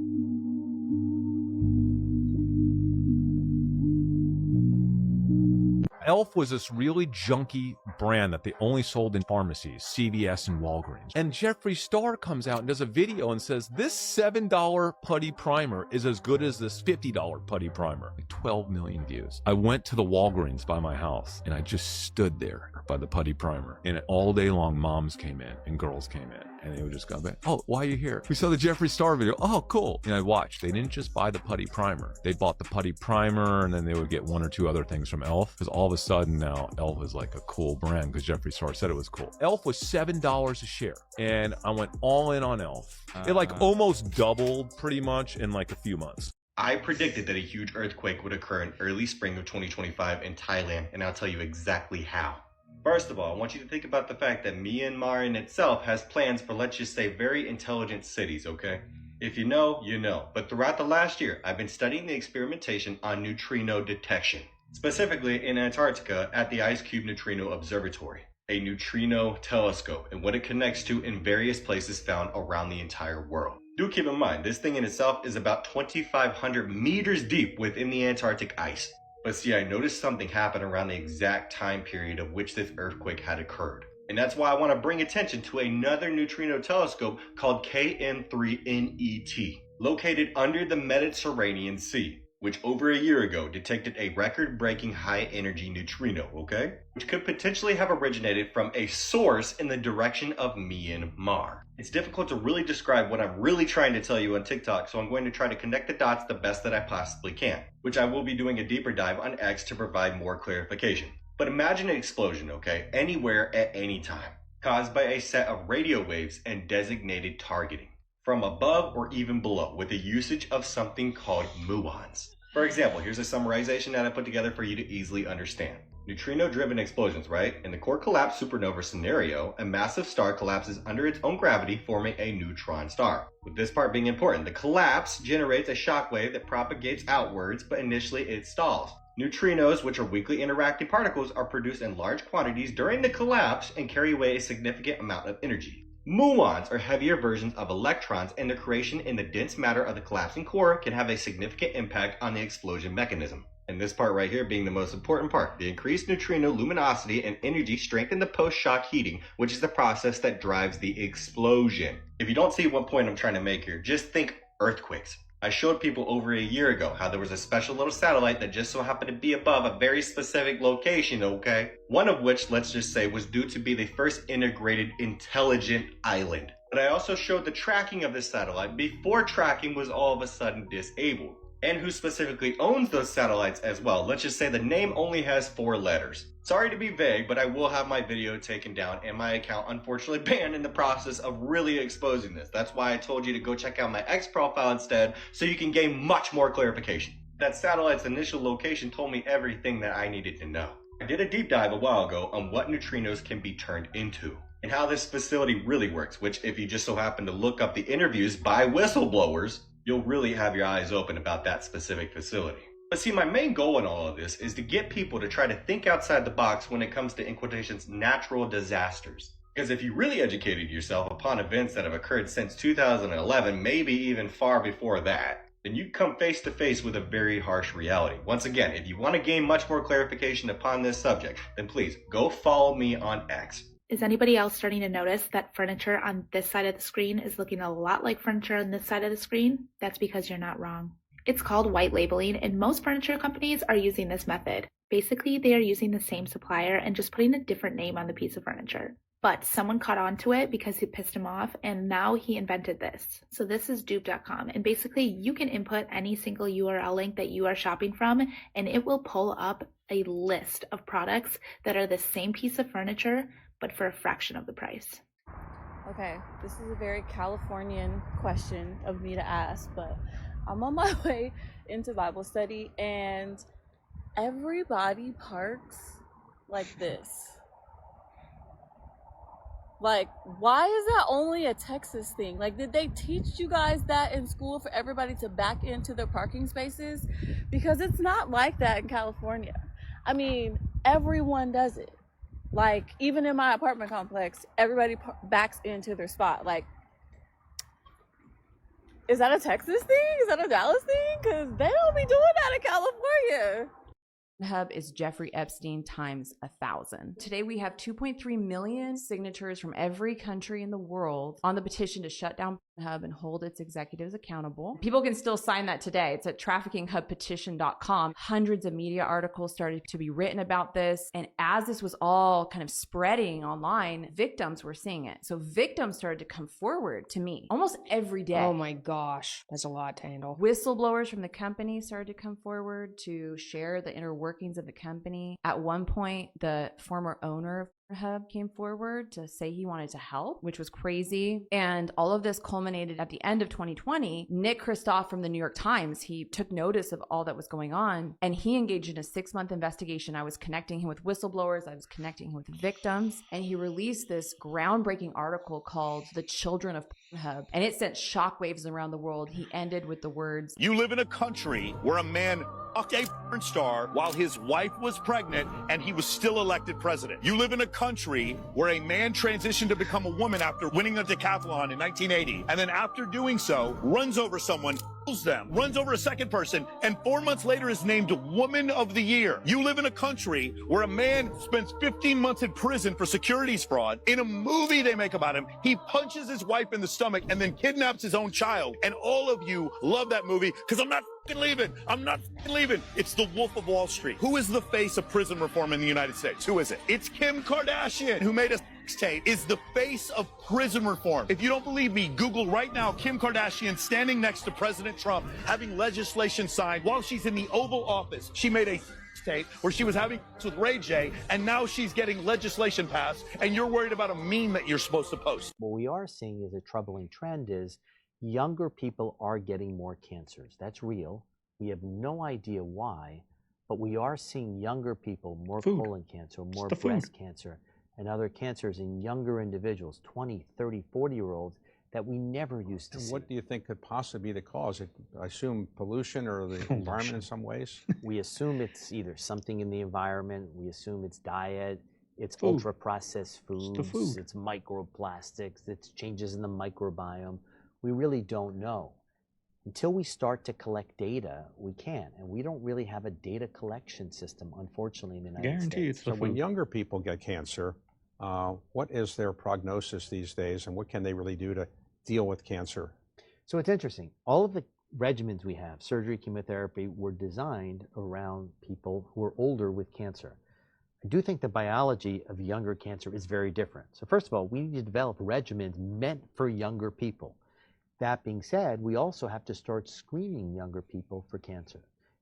Elf was this really junky brand that they only sold in pharmacies, CVS and Walgreens. And Jeffree Star comes out and does a video and says, this $7 putty primer is as good as this $50 putty primer. 12 million views. I went to the Walgreens by my house and I just stood there by the putty primer. And all day long, moms came in and girls came in. And they would just go back, oh, why are you here? We saw the Jeffree Star video. Oh, cool. And I watched. They didn't just buy the putty primer. They bought the putty primer, and then they would get one or two other things from Elf. Because all of a sudden now, Elf is a cool brand because Jeffree Star said it was cool. Elf was $7 a share. And I went all in on Elf. It almost doubled pretty much in a few months. I predicted that a huge earthquake would occur in early spring of 2025 in Thailand, and I'll tell you exactly how. First of all, I want you to think about the fact that Myanmar in itself has plans for, let's just say, very intelligent cities, okay? If you know, you know. But throughout the last year, I've been studying the experimentation on neutrino detection, specifically in Antarctica at the Ice Cube Neutrino Observatory, a neutrino telescope, and what it connects to in various places found around the entire world. Do keep in mind, this thing in itself is about 2,500 meters deep within the Antarctic ice. But see, I noticed something happen around the exact time period of which this earthquake had occurred. And that's why I want to bring attention to another neutrino telescope called KN3NET, located under the Mediterranean Sea, which over a year ago detected a record-breaking high-energy neutrino, okay? Which could potentially have originated from a source in the direction of Myanmar. It's difficult to really describe what I'm really trying to tell you on TikTok, so I'm going to try to connect the dots the best that I possibly can, which I will be doing a deeper dive on X to provide more clarification. But imagine an explosion, okay, anywhere at any time, caused by a set of radio waves and designated targeting, from above or even below, with the usage of something called muons. For example, here's a summarization that I put together for you to easily understand. Neutrino-driven explosions, right? In the core collapse supernova scenario, a massive star collapses under its own gravity, forming a neutron star. With this part being important, the collapse generates a shockwave that propagates outwards, but initially it stalls. Neutrinos, which are weakly interacting particles, are produced in large quantities during the collapse and carry away a significant amount of energy. Muons are heavier versions of electrons, and their creation in the dense matter of the collapsing core can have a significant impact on the explosion mechanism. And this part right here being the most important part, the increased neutrino luminosity and energy strengthen the post-shock heating, which is the process that drives the explosion. If you don't see what point I'm trying to make here, just think earthquakes. I showed people over a year ago how there was a special little satellite that just so happened to be above a very specific location, okay? One of which, let's just say, was due to be the first integrated intelligent island. But I also showed the tracking of this satellite before tracking was all of a sudden disabled. And who specifically owns those satellites as well. Let's just say the name only has 4 letters. Sorry to be vague, but I will have my video taken down and my account unfortunately banned in the process of really exposing this. That's why I told you to go check out my X profile instead, so you can gain much more clarification. That satellite's initial location told me everything that I needed to know. I did a deep dive a while ago on what neutrinos can be turned into, and how this facility really works, which if you just so happen to look up the interviews by whistleblowers, you'll really have your eyes open about that specific facility. But see, my main goal in all of this is to get people to try to think outside the box when it comes to, in quotations, natural disasters. Because if you really educated yourself upon events that have occurred since 2011, maybe even far before that, then you come face to face with a very harsh reality. Once again, if you want to gain much more clarification upon this subject, then please go follow me on X. Is anybody else starting to notice that furniture on this side of the screen is looking a lot like furniture on this side of the screen? That's because you're not wrong. It's called white labeling, and most furniture companies are using this method. Basically, they are using the same supplier and just putting a different name on the piece of furniture. But someone caught on to it because it pissed him off, and now he invented this. So this is dupe.com, and basically you can input any single URL link that you are shopping from, and it will pull up a list of products that are the same piece of furniture, but for a fraction of the price. Okay, this is a very Californian question of me to ask, but I'm on my way into Bible study, and everybody parks like this. Like, why is that only a Texas thing? Like, did they teach you guys that in school for everybody to back into their parking spaces? Because it's not like that in California. I mean, everyone does it. Like, even in my apartment complex, everybody backs into their spot. Like, is that a Texas thing? Is that a Dallas thing? Because they don't be doing that in California. Hub is Jeffrey Epstein times 1,000. Today we have 2.3 million signatures from every country in the world on the petition to shut down Hub and hold its executives accountable. People can still sign that today. It's at traffickinghubpetition.com. Hundreds of media articles started to be written about this. And as this was all kind of spreading online, victims were seeing it. So victims started to come forward to me almost every day. Oh my gosh, that's a lot to handle. Whistleblowers from the company started to come forward to share the inner workings of the company. At one point, the former owner of Hub came forward to say he wanted to help, which was crazy. And all of this culminated at the end of 2020. Nick Kristof from the New York Times, he took notice of all that was going on, and he engaged in a 6-month investigation. I was connecting him with whistleblowers, I was connecting him with victims, and he released this groundbreaking article called The Children of Hub, and it sent shockwaves around the world. He ended with the words, "You live in a country where a man fucked a porn star while his wife was pregnant and he was still elected president. You live in a country where a man transitioned to become a woman after winning a decathlon in 1980, and then after doing so, runs over someone, kills them, runs over a second person, and 4 months later is named Woman of the Year. You live in a country where a man spends 15 months in prison for securities fraud. In a movie they make about him, he punches his wife in the stomach and then kidnaps his own child. And all of you love that movie because I'm not leaving. I'm not leaving. It's the Wolf of Wall Street. Who is the face of prison reform in the United States? Who is it? It's Kim Kardashian, who made a sex tape, is the face of prison reform. If you don't believe me, Google right now Kim Kardashian standing next to President Trump having legislation signed while she's in the Oval Office. She made a sex tape where she was having sex with Ray J, and now she's getting legislation passed, and you're worried about a meme that you're supposed to post. What we are seeing is a troubling trend is younger people are getting more cancers. That's real. We have no idea why, but we are seeing younger people, more colon cancer, more breast cancer, and other cancers in younger individuals, 20, 30, 40-year-olds that we never used to see. What do you think could possibly be the cause? I assume pollution or the environment in some ways? We assume it's either something in the environment, we assume it's diet, it's ultra-processed foods, it's microplastics, it's changes in the microbiome. We really don't know. Until we start to collect data, we can't. And we don't really have a data collection system, unfortunately, in the United States. So when younger people get cancer, what is their prognosis these days, and what can they really do to deal with cancer? So it's interesting. All of the regimens we have, surgery, chemotherapy, were designed around people who are older with cancer. I do think the biology of younger cancer is very different. So first of all, we need to develop regimens meant for younger people. That being said, we also have to start screening younger people for cancer.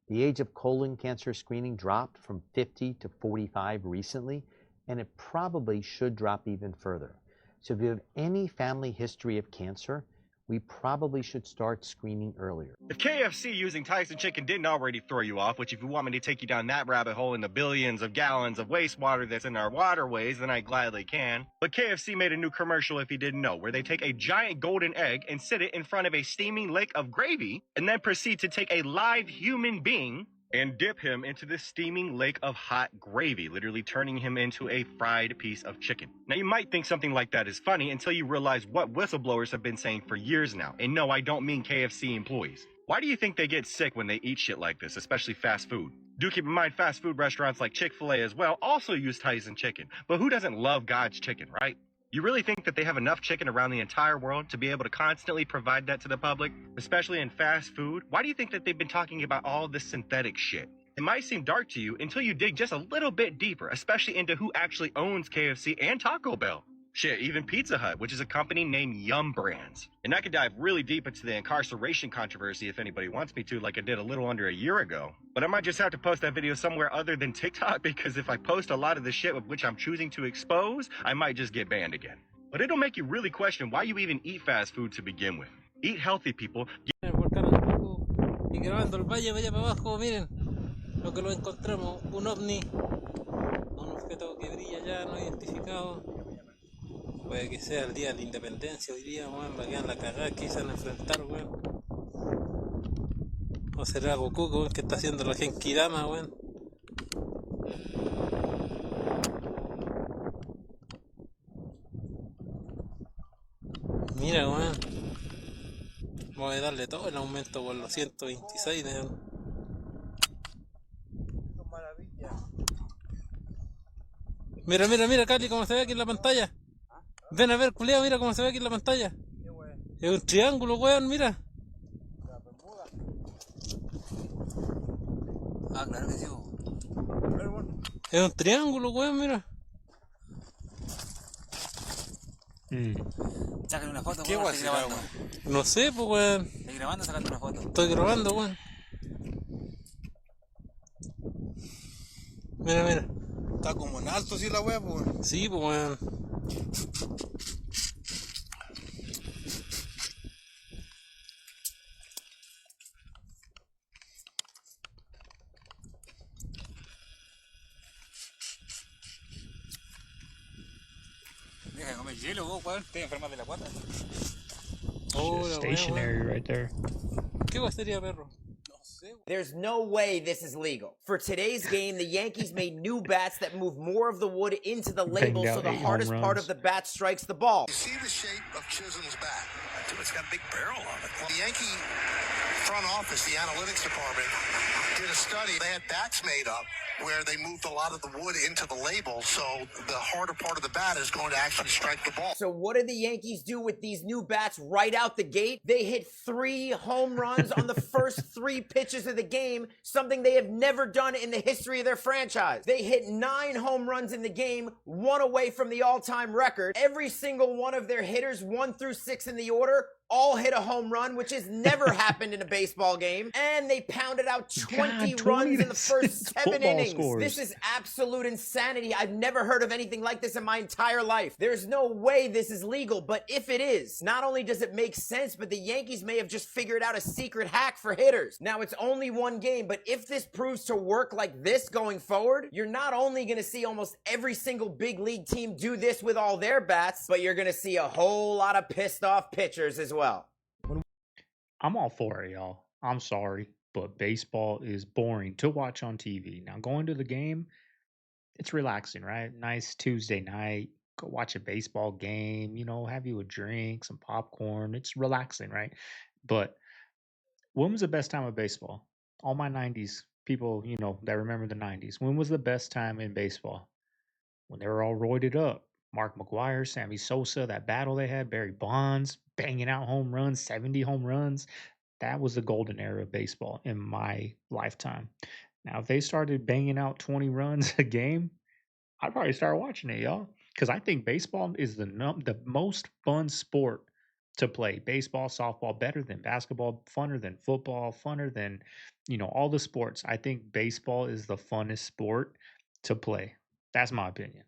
The age of colon cancer screening dropped from 50 to 45 recently, and it probably should drop even further. So if you have any family history of cancer, we probably should start screening earlier. If KFC using Tyson chicken didn't already throw you off, which if you want me to take you down that rabbit hole in the billions of gallons of wastewater that's in our waterways, then I gladly can. But KFC made a new commercial, if you didn't know, where they take a giant golden egg and sit it in front of a steaming lake of gravy, and then proceed to take a live human being and dip him into this steaming lake of hot gravy, literally turning him into a fried piece of chicken. Now, you might think something like that is funny until you realize what whistleblowers have been saying for years now. And no, I don't mean KFC employees. Why do you think they get sick when they eat shit like this, especially fast food? Do keep in mind, fast food restaurants like Chick-fil-A as well also use Tyson chicken. But who doesn't love God's chicken, right? You really think that they have enough chicken around the entire world to be able to constantly provide that to the public, especially in fast food? Why do you think that they've been talking about all this synthetic shit? It might seem dark to you until you dig just a little bit deeper, especially into who actually owns KFC and Taco Bell. Shit, even Pizza Hut, which is a company named Yum Brands. And I could dive really deep into the incarceration controversy if anybody wants me to, like I did a little under a year ago. But I might just have to post that video somewhere other than TikTok, because if I post a lot of the shit with which I'm choosing to expose, I might just get banned again. But it'll make you really question why you even eat fast food to begin with. Eat healthy, people. Y grabando el valle, vaya para abajo, miren lo que lo encontramos, un ovni, un objeto que brilla ya no identificado. Puede que sea el día de la independencia hoy día, weón, la quedan la cagada que se van a enfrentar, weón. O será Goku, weón, que está haciendo la Genkidama, weón. Mira, weón. Voy a darle todo el aumento por los 126 de... Mira, mira, mira, Cali, cómo se ve aquí en la pantalla. Ven a ver, culiao, mira cómo se ve aquí en la pantalla. Es un triángulo, weón, mira. Ah, claro que sí. Es un triángulo, weón, mira. Sácale una foto, ¿Qué weón, weón estoy será, grabando. No sé, pues, weón. Estoy grabando, sacando una foto. Estoy grabando, weón. Mira, mira. Está como en alto, sí, la wea, pues. Sí, pues, weón. Deja de comer hielo, vos, weón. Estoy enferma de la guata. Oh, la Stationary weón. right there. ¿Qué va sería, perro? There's no way this is legal. For today's game, the Yankees made new bats that move more of the wood into the label, so the hardest part of the bat strikes the ball. You see the shape of Chisholm's bat? Dude, it's got a big barrel on it. Well, the Yankee front office, the analytics department, did a study. They had bats made up where they moved a lot of the wood into the label, so the harder part of the bat is going to actually strike the ball. So what did the Yankees do with these new bats right out the gate? They hit 3 home runs on the first 3 pitches of the game, something they have never done in the history of their franchise. They hit 9 home runs in the game, 1 away from the all-time record. Every single one of their hitters, 1 through 6 in the order, all hit a home run, which has never happened in a baseball game. And they pounded out 20 runs in the first 7 innings. Scores. This is absolute insanity. I've never heard of anything like this in my entire life. There's no way this is legal, but if it is, not only does it make sense, but the Yankees may have just figured out a secret hack for hitters. Now, it's only 1 game, but if this proves to work like this going forward, you're not only going to see almost every single big league team do this with all their bats, but you're going to see a whole lot of pissed off pitchers as well. I'm all for it, y'all. I'm sorry, but baseball is boring to watch on TV. Now, going to the game, it's relaxing, right? Nice Tuesday night. Go watch a baseball game, you know, have you a drink, some popcorn. It's relaxing, right? But when was the best time of baseball? All my 90s people, you know, that remember the 90s. When was the best time in baseball? When they were all roided up. Mark McGwire, Sammy Sosa, that battle they had, Barry Bonds banging out home runs, 70 home runs. That was the golden era of baseball in my lifetime. Now, if they started banging out 20 runs a game, I'd probably start watching it, y'all. Because I think baseball is the most fun sport to play. Baseball, softball, better than basketball, funner than football, funner than, you know, all the sports. I think baseball is the funnest sport to play. That's my opinion.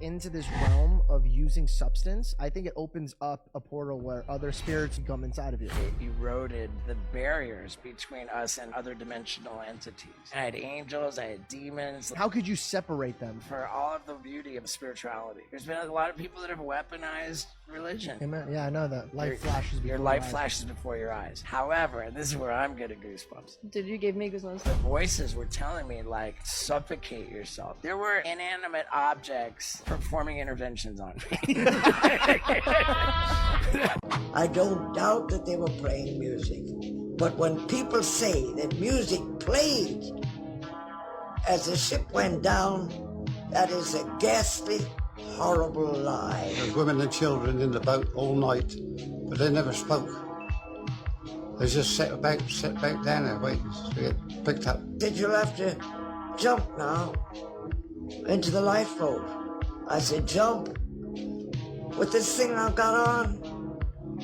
into this realm of using substance, I think it opens up a portal where other spirits can come inside of you. It eroded the barriers between us and other dimensional entities. I had angels, I had demons. How could you separate them? For all of the beauty of spirituality. There's been a lot of people that have weaponized religion. Amen. Yeah, I know that. Life flashes before your life flashes before your eyes. However, and this is where I'm getting goosebumps. Did you give me goosebumps? The voices were telling me, like, suffocate yourself. There were inanimate objects performing interventions on me. I don't doubt that they were playing music, but when people say that music played as the ship went down, that is a ghastly, horrible lie. There's women and children in the boat all night, but they never spoke. They just sat back down there waiting to get picked up. Said you'll have to jump now into the lifeboat. I said, jump? With this thing I've got on?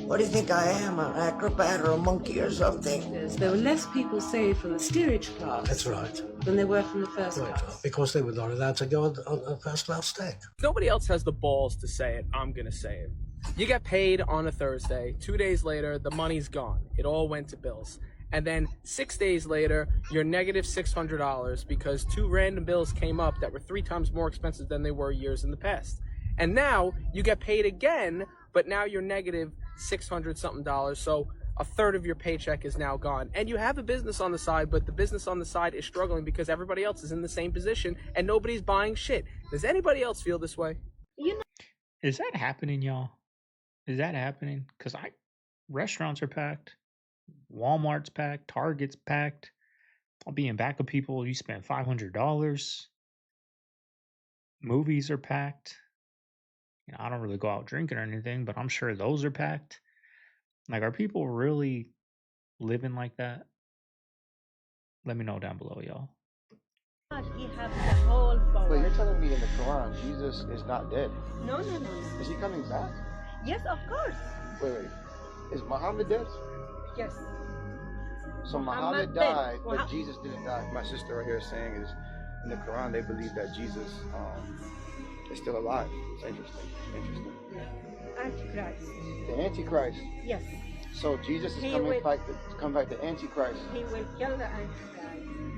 What do you think I am, an acrobat or a monkey or something? Yes, there were less people saved from the steerage class. That's right. Than there were from the first class. Because they were not allowed to go on first class deck. Nobody else has the balls to say it. I'm gonna say it. You get paid on a Thursday. 2 days later, the money's gone. It all went to bills. And then 6 days later, you're negative $600 because 2 random bills came up that were 3 times more expensive than they were years in the past. And now you get paid again, but now you're negative $600 something. So a third of your paycheck is now gone. And you have a business on the side, but the business on the side is struggling because everybody else is in the same position and nobody's buying shit. Does anybody else feel this way? Is that happening, y'all? Is that happening? Because restaurants are packed. Walmart's packed. Target's packed. I'll be in back of people. You spend $500. Movies are packed. You know, I don't really go out drinking or anything, but I'm sure those are packed. Like, are people really living like that? Let me know down below, y'all. He has the whole power. But you're telling me in the Quran, Jesus is not dead. No. Is he coming back? Yes, of course. Wait. Is Muhammad dead? Yes. So Muhammad died, but Jesus didn't die. My sister right here is saying is in the Quran they believe that Jesus is still alive. It's interesting. Antichrist. The Antichrist. Yes. So Jesus is come back the Antichrist. He will kill the Antichrist.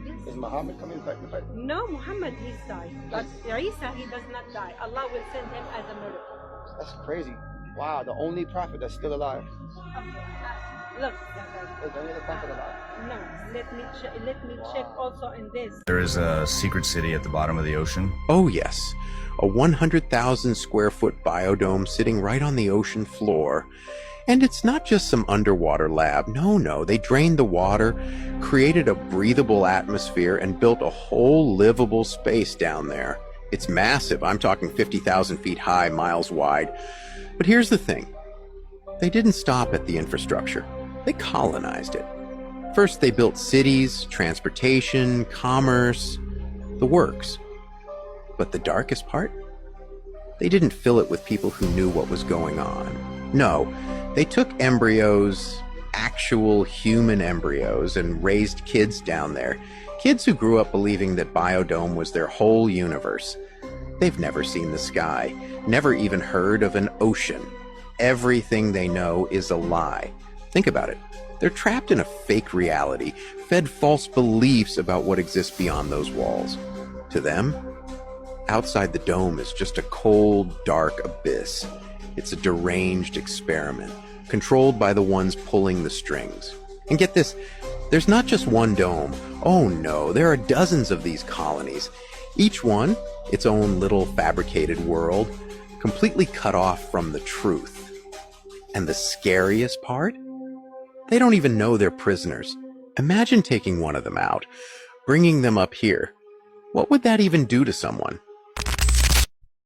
Yes. Is Muhammad coming back to fight? No, Muhammad he's died. But Isa he does not die. Allah will send him as a miracle. That's crazy. Wow, the only prophet that's still alive. Look. Is any other prophet alive? No. Let me check also in this. There is a secret city at the bottom of the ocean. Oh yes, a 100,000 square foot biodome sitting right on the ocean floor. And it's not just some underwater lab. No, they drained the water, created a breathable atmosphere, and built a whole livable space down there. It's massive. I'm talking 50,000 feet high, miles wide. But here's the thing. They didn't stop at the infrastructure. They colonized it. First, they built cities, transportation, commerce, the works. But the darkest part? They didn't fill it with people who knew what was going on. No, they took embryos, actual human embryos, and raised kids down there. Kids who grew up believing that Biodome was their whole universe. They've never seen the sky, never even heard of an ocean. Everything they know is a lie. Think about it. They're trapped in a fake reality, fed false beliefs about what exists beyond those walls. To them, outside the dome is just a cold, dark abyss. It's a deranged experiment, controlled by the ones pulling the strings. And get this, there's not just one dome. Oh no, there are dozens of these colonies. Each one, its own little fabricated world, completely cut off from the truth. And the scariest part? They don't even know they're prisoners. Imagine taking one of them out, bringing them up here. What would that even do to someone?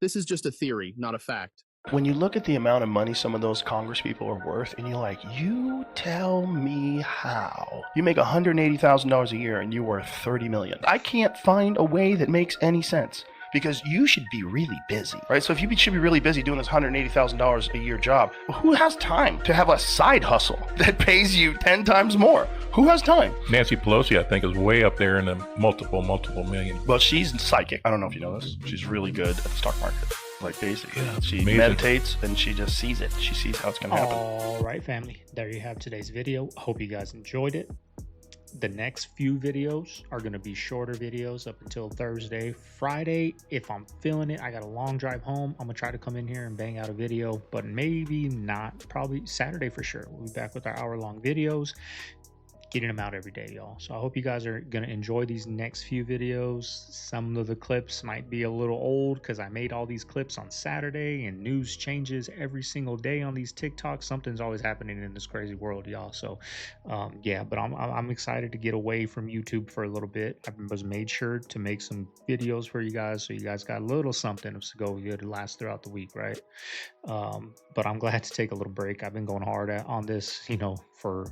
This is just a theory, not a fact. When you look at the amount of money some of those Congress people are worth, and you're like, you tell me how. You make $180,000 a year and you're worth $30 million. I can't find a way that makes any sense. Because you should be really busy, right? So if you should be really busy doing this $180,000 a year job, who has time to have a side hustle that pays you 10 times more? Who has time? Nancy Pelosi, I think, is way up there in the multiple million. Well, she's psychic. I don't know if you know this. She's really good at the stock market. Like basically, she amazing. meditates and she just sees it. She sees how it's gonna happen. All right, family. There you have today's video. Hope you guys enjoyed it. The next few videos are going to be shorter videos up until Thursday. Friday, if I'm feeling it, I got a long drive home, I'm going to try to come in here and bang out a video, but maybe not. Probably Saturday for sure. We'll be back with our hour-long videos, getting them out every day, y'all. So I hope you guys are going to enjoy these next few videos. Some of the clips might be a little old because I made all these clips on Saturday, and news changes every single day on these TikToks. Something's always happening in this crazy world, y'all. So yeah, but I'm excited to get away from YouTube for a little bit. I was made sure to make some videos for you guys, so you guys got a little something of Segovia to last throughout the week, right? But I'm glad to take a little break. I've been going hard on this, you know, for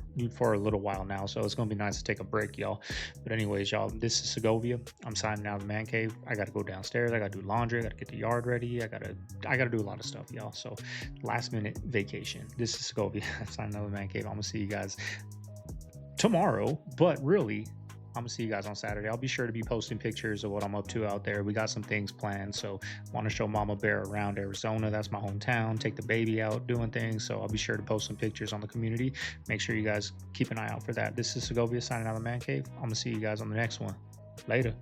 a little while now, so it's gonna be nice to take a break, y'all. But anyways, y'all, this is Segovia. I'm signing out of the man cave. I gotta go downstairs. I gotta do laundry. I gotta get the yard ready. I gotta do a lot of stuff, y'all. So last minute vacation. This is Segovia. I'm signing out of the man cave. I'm gonna see you guys tomorrow, but really I'm gonna see you guys on Saturday. I'll be sure to be posting pictures of what I'm up to out there. We got some things planned, so I want to show Mama Bear around Arizona. That's my hometown. Take the baby out doing things, so I'll be sure to post some pictures on the community. Make sure you guys keep an eye out for that. This is Segovia signing out of the man cave. I'm gonna see you guys on the next one. Later.